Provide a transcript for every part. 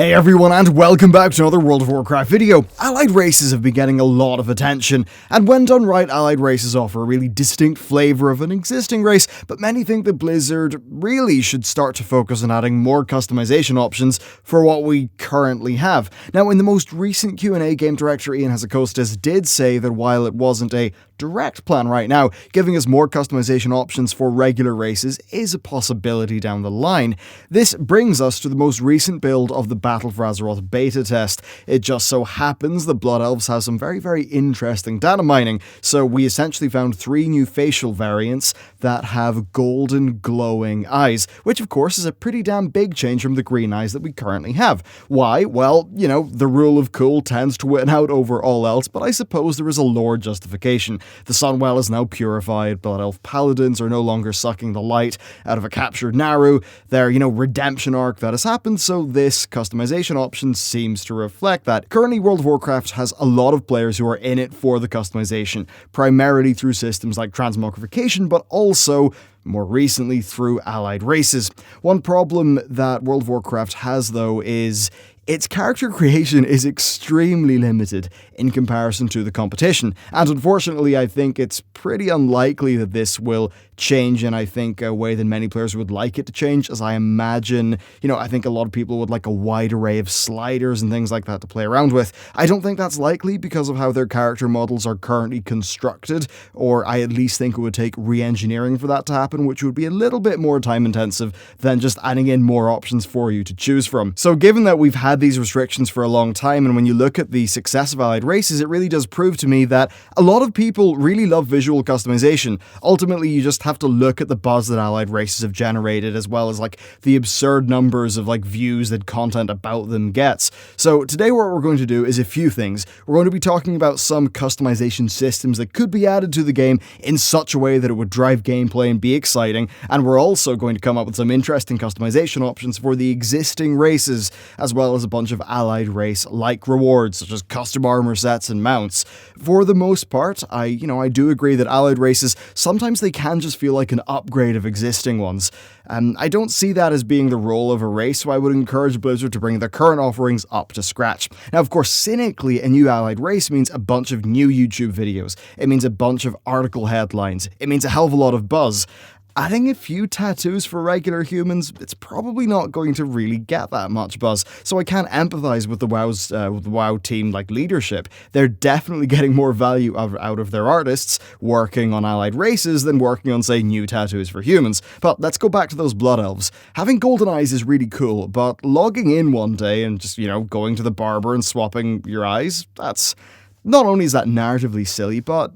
Hey everyone, and welcome back to another World of Warcraft video. Allied races have been getting a lot of attention, and when done right, allied races offer a really distinct flavour of an existing race, but many think that Blizzard really should start to focus on adding more customization options for what we currently have. Now, in the most recent Q&A, Game Director Ian Hazzikostas did say that while it wasn't a direct plan right now, giving us more customization options for regular races is a possibility down the line. This brings us to the most recent build of the Battle for Azeroth beta test. It just so happens that Blood Elves has some very interesting data mining, so we essentially found 3 new facial variants that have golden glowing eyes, which of course is a pretty damn big change from the green eyes that we currently have. Why? Well, you know, the rule of cool tends to win out over all else, but I suppose there is a lore justification. The Sunwell is now purified, Blood Elf Paladins are no longer sucking the light out of a captured Naru, their, redemption arc that has happened, so this customization option seems to reflect that. Currently, World of Warcraft has a lot of players who are in it for the customization, primarily through systems like transmogrification, but also more recently through allied races. One problem that World of Warcraft has, though, is its character creation is extremely limited in comparison to the competition, and unfortunately I think it's pretty unlikely that this will change in, a way that many players would like it to change, as I imagine, I think a lot of people would like a wide array of sliders and things like that to play around with. I don't think that's likely because of how their character models are currently constructed, or I at least think it would take re-engineering for that to happen, which would be a little bit more time intensive than just adding in more options for you to choose from. So given that we've had these restrictions for a long time, and when you look at the success of allied races, it really does prove to me that a lot of people really love visual customization. Ultimately, you just have to look at the buzz that allied races have generated, as well as the absurd numbers of views that content about them gets. So today what we're going to do is a few things. We're going to be talking about some customization systems that could be added to the game in such a way that it would drive gameplay and be exciting, and we're also going to come up with some interesting customization options for the existing races, as well as a bunch of allied race-like rewards, such as custom armor sets and mounts. For the most part, I do agree that allied races, sometimes they can just feel like an upgrade of existing ones. I don't see that as being the role of a race, so I would encourage Blizzard to bring their current offerings up to scratch. Now, of course, cynically, a new allied race means a bunch of new YouTube videos. It means a bunch of article headlines. It means a hell of a lot of buzz. Adding a few tattoos for regular humans, it's probably not going to really get that much buzz, so I can empathize with the WoW team leadership. They're definitely getting more value out of their artists working on allied races than working on, say, new tattoos for humans. But let's go back to those Blood Elves. Having golden eyes is really cool, but logging in one day and just, going to the barber and swapping your eyes, that's... Not only is that narratively silly, but,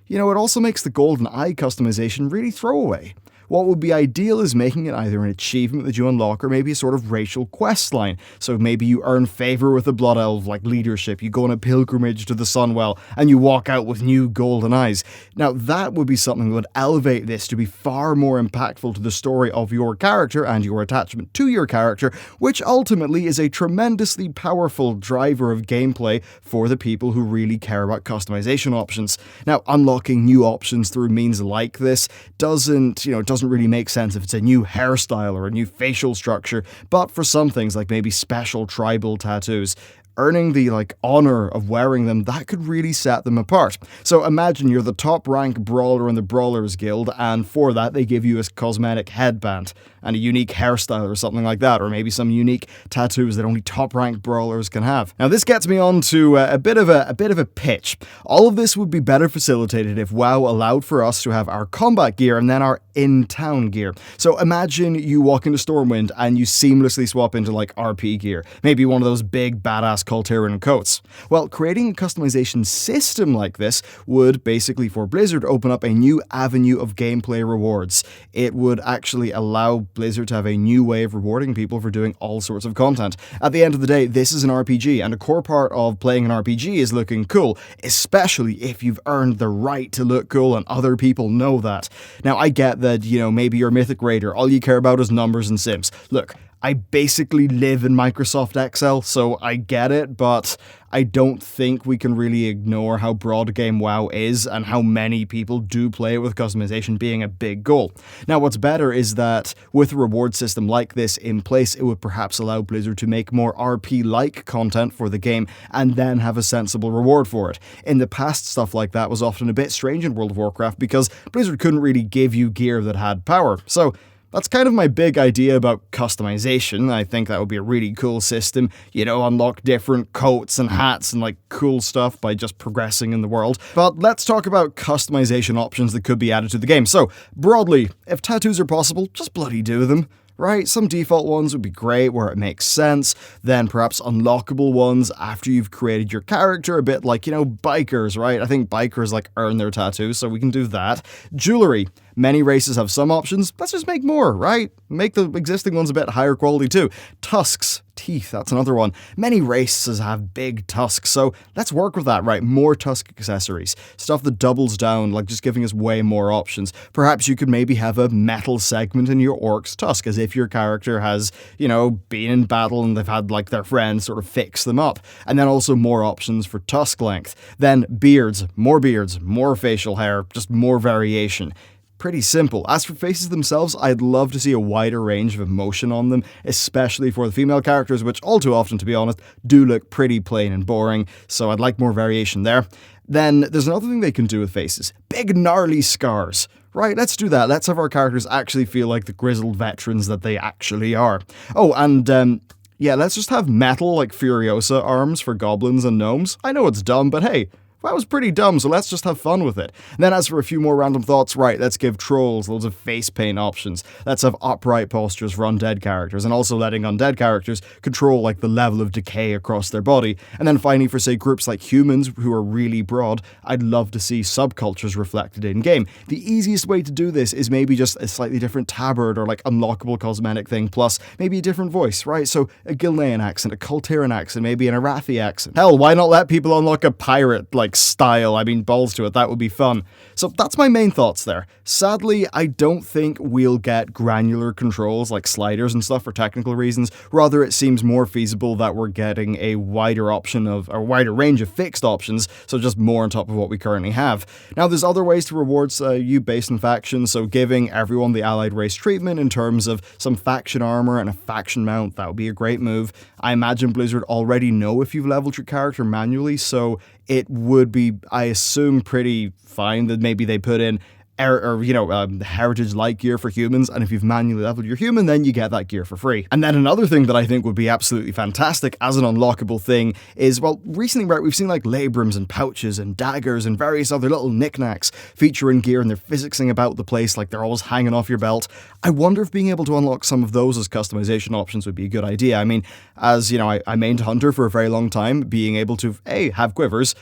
it also makes the golden eye customization really throwaway. What would be ideal is making it either an achievement that you unlock or maybe a sort of racial quest line. So maybe you earn favor with the Blood Elf leadership, you go on a pilgrimage to the Sunwell, and you walk out with new golden eyes. Now that would be something that would elevate this to be far more impactful to the story of your character and your attachment to your character, which ultimately is a tremendously powerful driver of gameplay for the people who really care about customization options. Now, unlocking new options through means like this doesn't really make sense if it's a new hairstyle or a new facial structure, but for some things like maybe special tribal tattoos, earning the honor of wearing them, that could really set them apart. So imagine you're the top rank brawler in the Brawlers Guild, and for that they give you a cosmetic headband and a unique hairstyle or something like that, or maybe some unique tattoos that only top rank brawlers can have. Now this gets me on to a bit of a pitch. All of this would be better facilitated if WoW allowed for us to have our combat gear and then our in-town gear. So imagine you walk into Stormwind and you seamlessly swap into RP gear, maybe one of those big badass Cultiran coats. Well, creating a customization system like this would basically, for Blizzard, open up a new avenue of gameplay rewards. It would actually allow Blizzard to have a new way of rewarding people for doing all sorts of content. At the end of the day, this is an RPG, and a core part of playing an RPG is looking cool, especially if you've earned the right to look cool and other people know that. Now, I get that, maybe you're a Mythic Raider, all you care about is numbers and sims. Look, I basically live in Microsoft Excel, so I get it, but I don't think we can really ignore how broad game WoW is and how many people do play it with customization being a big goal. Now, what's better is that with a reward system like this in place, it would perhaps allow Blizzard to make more RP-like content for the game and then have a sensible reward for it. In the past, stuff like that was often a bit strange in World of Warcraft because Blizzard couldn't really give you gear that had power. So that's kind of my big idea about customization. I think that would be a really cool system, unlock different coats and hats and cool stuff by just progressing in the world. But let's talk about customization options that could be added to the game. So, broadly, if tattoos are possible, just bloody do them. Right, some default ones would be great where it makes sense, then perhaps unlockable ones after you've created your character, a bit like, bikers, right? I think bikers earn their tattoos, so we can do that. Jewelry. Many races have some options, let's just make more, right? Make the existing ones a bit higher quality too. Tusks. Teeth, that's another one. Many races have big tusks, so let's work with that, right? More tusk accessories. Stuff that doubles down, just giving us way more options. Perhaps you could maybe have a metal segment in your orc's tusk, as if your character has, been in battle and they've had, their friends sort of fix them up. And then also more options for tusk length. Then beards, more facial hair, just more variation. Pretty simple. As for faces themselves, I'd love to see a wider range of emotion on them, especially for the female characters, which all too often, to be honest, do look pretty plain and boring, so I'd like more variation there. Then there's another thing they can do with faces. Big gnarly scars. Right, let's do that. Let's have our characters actually feel like the grizzled veterans that they actually are. Oh, and yeah, let's just have metal, Furiosa arms for goblins and gnomes. I know it's dumb, but hey, that was pretty dumb, so let's just have fun with it. And then as for a few more random thoughts, right, let's give trolls loads of face paint options. Let's have upright postures for undead characters, and also letting undead characters control, the level of decay across their body. And then finally, for, say, groups like humans who are really broad, I'd love to see subcultures reflected in-game. The easiest way to do this is maybe just a slightly different tabard or, unlockable cosmetic thing, plus maybe a different voice, right? So a Gilnean accent, a Kultiran accent, maybe an Arathi accent. Hell, why not let people unlock a pirate, style? I mean, balls to it, that would be fun. So that's my main thoughts there. Sadly, I don't think we'll get granular controls like sliders and stuff for technical reasons. Rather, it seems more feasible that we're getting a wider range of fixed options, so just more on top of what we currently have. Now, there's other ways to reward you based on factions, so giving everyone the allied race treatment in terms of some faction armor and a faction mount, that would be a great move. I imagine Blizzard already know if you've leveled your character manually, so it would be, I assume, pretty fine that maybe they put in heritage-like gear for humans, and if you've manually leveled your human, then you get that gear for free. And then another thing that I think would be absolutely fantastic as an unlockable thing is, well, recently, right, we've seen labrums and pouches and daggers and various other little knickknacks featuring gear, and they're physicsing about the place they're always hanging off your belt. I wonder if being able to unlock some of those as customization options would be a good idea. I mean, as, I mained Hunter for a very long time, being able to, have quivers,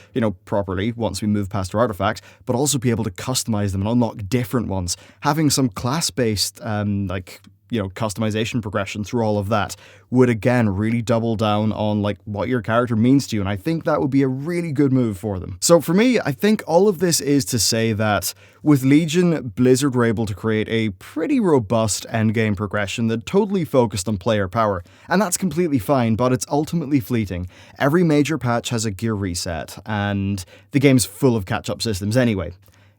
properly once we move past our artifact, but also be able to customize them and unlock different ones. Having some class-based, customization progression through all of that would, again, really double down on, what your character means to you, and I think that would be a really good move for them. So for me, I think all of this is to say that with Legion, Blizzard were able to create a pretty robust endgame progression that totally focused on player power, and that's completely fine, but it's ultimately fleeting. Every major patch has a gear reset, and the game's full of catch-up systems anyway.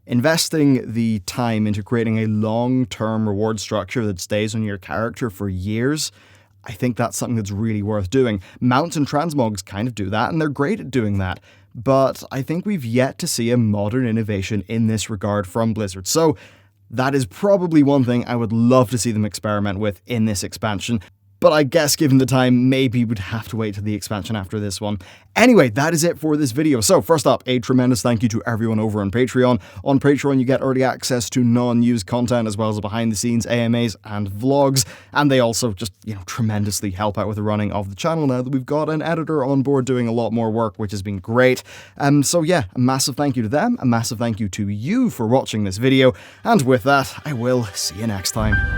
Investing the time into creating a long-term reward structure that stays on your character for years, I think that's something that's really worth doing. Mounts and transmogs kind of do that, and they're great at doing that. But I think we've yet to see a modern innovation in this regard from Blizzard. So that is probably one thing I would love to see them experiment with in this expansion. But I guess given the time, maybe we'd have to wait till the expansion after this one. Anyway, that is it for this video. So first up, a tremendous thank you to everyone over on Patreon. On Patreon, you get early access to non-news content as well as behind-the-scenes AMAs and vlogs. And they also just, tremendously help out with the running of the channel now that we've got an editor on board doing a lot more work, which has been great. So yeah, a massive thank you to them, a massive thank you to you for watching this video. And with that, I will see you next time.